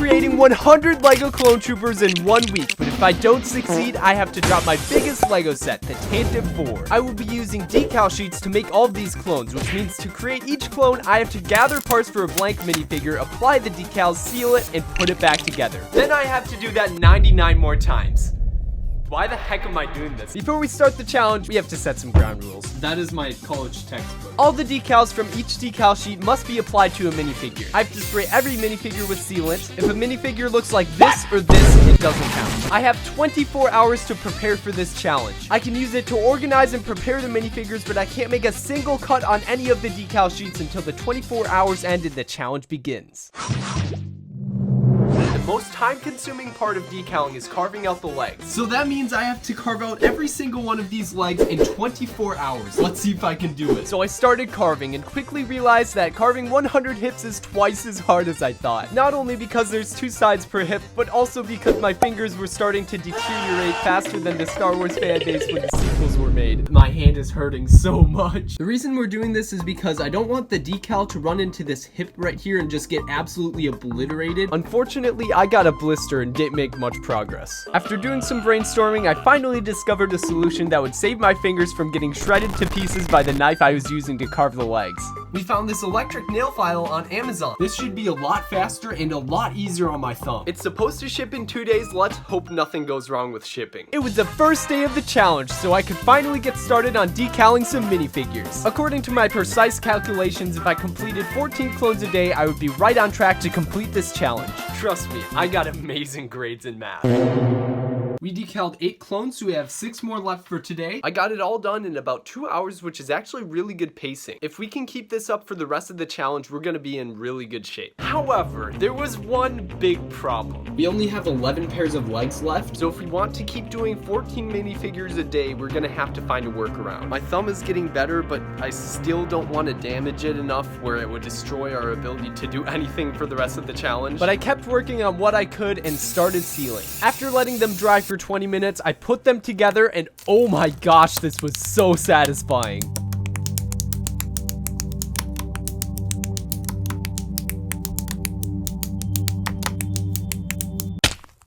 creating 100 Lego clone troopers in 1 week, but if I don't succeed, I have to drop my biggest Lego set, the Tantive 4. I will be using decal sheets to make all of these clones, which means to create each clone, I have to gather parts for a blank minifigure, apply the decals, seal it, and put it back together. Then I have to do that 99 more times. Why the heck am I doing this? Before we start the challenge, we have to set some ground rules. That is my college textbook. All the decals from each decal sheet must be applied to a minifigure. I have to spray every minifigure with sealant. If a minifigure looks like this or this, it doesn't count. I have 24 hours to prepare for this challenge. I can use it to organize and prepare the minifigures, but I can't make a single cut on any of the decal sheets until the 24 hours end and the challenge begins. The most time-consuming part of decaling is carving out the legs. So that means I have to carve out every single one of these legs in 24 hours. Let's see if I can do it. So I started carving and quickly realized that carving 100 hips is twice as hard as I thought. Not only because there's 2 sides per hip, but also because my fingers were starting to deteriorate faster than the Star Wars fan base when the sequels were made. My hand is hurting so much. The reason we're doing this is because I don't want the decal to run into this hip right here and just get absolutely obliterated. Unfortunately, I got a blister and didn't make much progress. After doing some brainstorming, I finally discovered a solution that would save my fingers from getting shredded to pieces by the knife I was using to carve the legs. We found this electric nail file on Amazon. This should be a lot faster and a lot easier on my thumb. It's supposed to ship in 2 days. Let's hope nothing goes wrong with shipping. It was the first day of the challenge, so I could finally get started on decaling some minifigures. According to my precise calculations, if I completed 14 clones a day, I would be right on track to complete this challenge. Trust me, I got amazing grades in math. We decaled 8 clones, so we have 6 more left for today. I got it all done in about 2 hours, which is actually really good pacing. If we can keep this up for the rest of the challenge, we're gonna be in really good shape. However, there was one big problem. We only have 11 pairs of legs left. So if we want to keep doing 14 minifigures a day, we're gonna have to find a workaround. My thumb is getting better, but I still don't want to damage it enough where it would destroy our ability to do anything for the rest of the challenge. But I kept working on what I could and started sealing. After letting them dry for 20 minutes, I put them together and oh my gosh, this was so satisfying.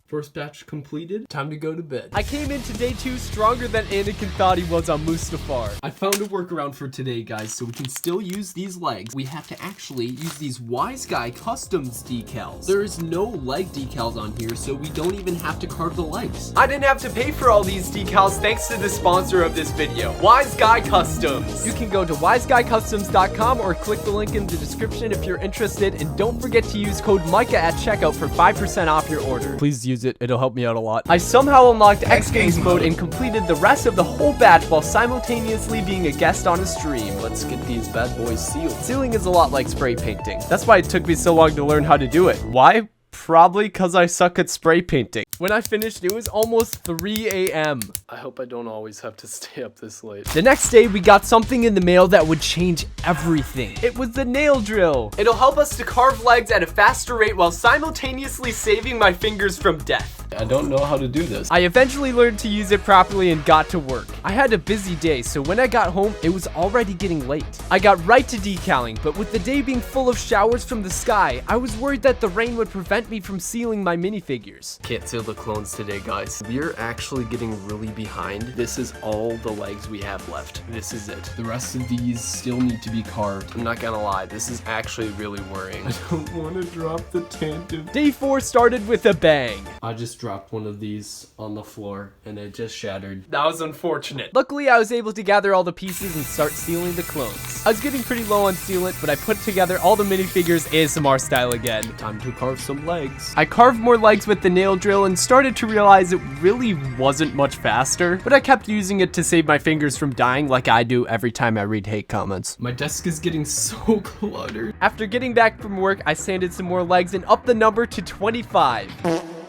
First batch completed. Time to go to bed. I came into day 2 stronger than Anakin thought he was on Mustafar. I found a workaround for today, guys, so we can still use these legs. We have to actually use these Wise Guy Customs decals. There is no leg decals on here, so we don't even have to carve the legs. I didn't have to pay for all these decals thanks to the sponsor of this video, Wise Guy Customs. You can go to wiseguycustoms.com or click the link in the description if you're interested, and don't forget to use code Micah at checkout for 5% off your order. Please use it'll help me out a lot. I somehow unlocked X Games mode and completed the rest of the whole batch while simultaneously being a guest on a stream. Let's get these bad boys sealed. Sealing is a lot like spray painting. That's why it took me so long to learn how to do it. Why? Probably because I suck at spray painting. When I finished, it was almost 3 a.m. I hope I don't always have to stay up this late. The next day, we got something in the mail that would change everything. It was the nail drill. It'll help us to carve legs at a faster rate while simultaneously saving my fingers from death. I don't know how to do this. I eventually learned to use it properly and got to work. I had a busy day, so when I got home, it was already getting late. I got right to decaling, but with the day being full of showers from the sky, I was worried that the rain would prevent me from sealing my minifigures. Can't seal the clones today, guys. We're actually getting really behind. This is all the legs we have left. This is it. The rest of these still need to be carved. I'm not gonna lie, this is actually really worrying. I don't want to drop the Tantive. Day 4 started with a bang. I just dropped one of these on the floor and it just shattered. That was unfortunate. Luckily, I was able to gather all the pieces and start sealing the clones. I was getting pretty low on sealant, but I put together all the minifigures ASMR style again. Time to carve some legs. I carved more legs with the nail drill and started to realize it really wasn't much faster, but I kept using it to save my fingers from dying like I do every time I read hate comments. My desk is getting so cluttered. After getting back from work, I sanded some more legs and upped the number to 25.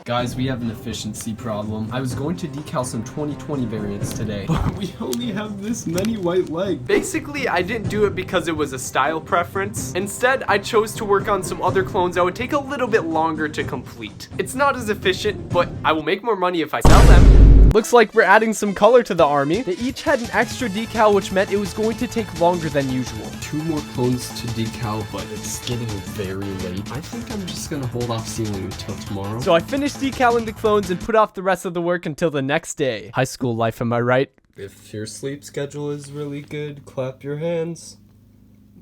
Guys, we have an efficiency problem. I was going to decal some 2020 variants today, but we only have this many white legs. Basically, I didn't do it because it was a style preference. Instead, I chose to work on some other clones that would take a little bit longer to complete. It's not as efficient, but I will make more money if I sell them. Looks like we're adding some color to the army. They each had an extra decal, which meant it was going to take longer than usual. 2 more clones to decal, but it's getting very late. I think I'm just gonna hold off sealing until tomorrow. So I finished decaling the clones and put off the rest of the work until the next day. High school life, am I right? If your sleep schedule is really good, clap your hands.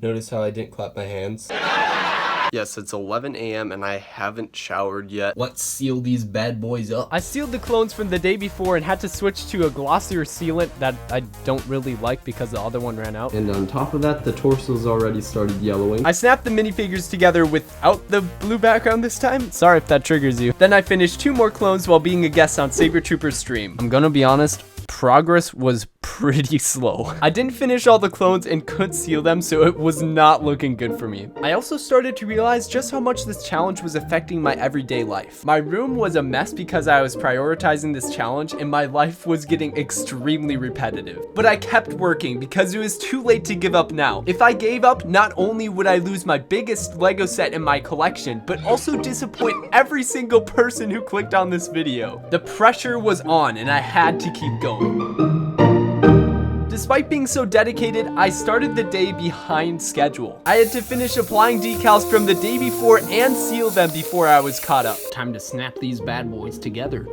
Notice how I didn't clap my hands? Yes, it's 11 a.m. and I haven't showered yet. Let's seal these bad boys up. I sealed the clones from the day before and had to switch to a glossier sealant that I don't really like because the other one ran out. And on top of that, the torso's already started yellowing. I snapped the minifigures together without the blue background this time. Sorry if that triggers you. Then I finished 2 more clones while being a guest on Saber Trooper's stream. I'm gonna be honest, progress was pretty slow. I didn't finish all the clones and couldn't seal them, so it was not looking good for me. I also started to realize just how much this challenge was affecting my everyday life. My room was a mess because I was prioritizing this challenge and my life was getting extremely repetitive. But I kept working because it was too late to give up now. If I gave up, not only would I lose my biggest Lego set in my collection, but also disappoint every single person who clicked on this video. The pressure was on and I had to keep going. Despite being so dedicated, I started the day behind schedule. I had to finish applying decals from the day before and seal them before I was caught up. Time to snap these bad boys together.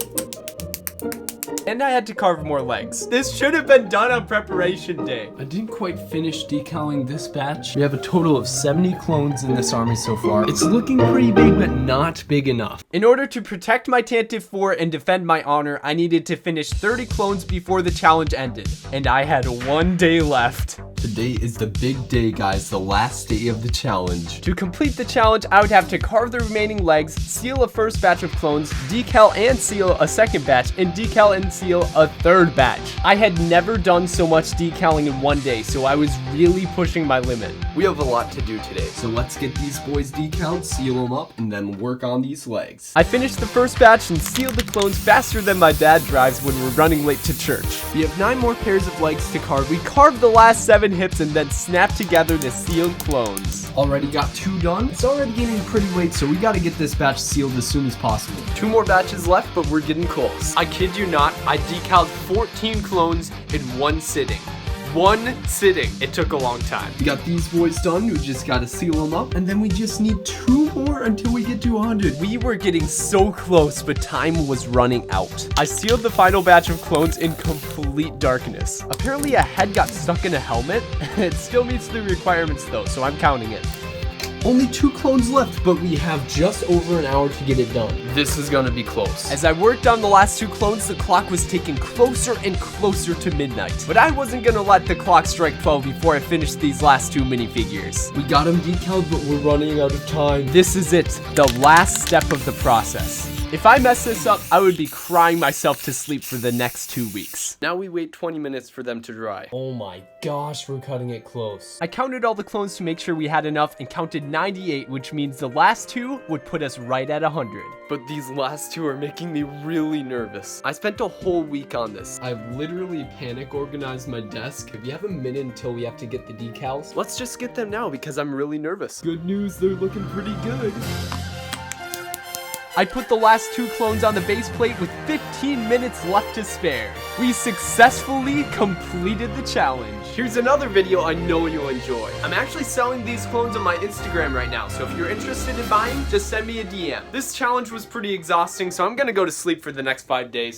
And I had to carve more legs. This should have been done on preparation day. I didn't quite finish decaling this batch. We have a total of 70 clones in this army so far. It's looking pretty big, but not big enough. In order to protect my Tantive 4 and defend my honor, I needed to finish 30 clones before the challenge ended. And I had 1 day left. Today is the big day, guys, the last day of the challenge. To complete the challenge, I would have to carve the remaining legs, seal a first batch of clones, decal and seal a second batch, and decal and seal a third batch. I had never done so much decaling in 1 day, so I was really pushing my limit. We have a lot to do today. So let's get these boys decaled, seal them up, and then work on these legs. I finished the first batch and sealed the clones faster than my dad drives when we're running late to church. We have 9 more pairs of legs to carve. We carved the last 7 hips and then snapped together the sealed clones. Already got 2 done. It's already getting pretty late, so we gotta get this batch sealed as soon as possible. 2 more batches left, but we're getting close. I kid you not, I decaled 14 clones in 1 sitting. 1 sitting. It took a long time. We got these boys done. We just gotta seal them up, and then we just need 2 more until we get to 100. We were getting so close, but time was running out. I sealed the final batch of clones in complete darkness. Apparently a head got stuck in a helmet. It still meets the requirements though, so I'm counting it. Only 2 clones left, but we have just over an hour to get it done. This is gonna be close. As I worked on the last 2 clones, the clock was ticking closer and closer to midnight. But I wasn't gonna let the clock strike 12 before I finished these last 2 minifigures. We got them decaled, but we're running out of time. This is it, the last step of the process. If I mess this up, I would be crying myself to sleep for the next 2 weeks. Now we wait 20 minutes for them to dry. Oh my gosh, we're cutting it close. I counted all the clones to make sure we had enough and counted 98, which means the last 2 would put us right at 100. But these last 2 are making me really nervous. I spent a whole week on this. I've literally panic organized my desk. If you have a minute until we have to get the decals. Let's just get them now because I'm really nervous. Good news, they're looking pretty good. I put the last 2 clones on the base plate with 15 minutes left to spare. We successfully completed the challenge. Here's another video I know you'll enjoy. I'm actually selling these clones on my Instagram right now, so if you're interested in buying, just send me a DM. This challenge was pretty exhausting, so I'm gonna go to sleep for the next 5 days.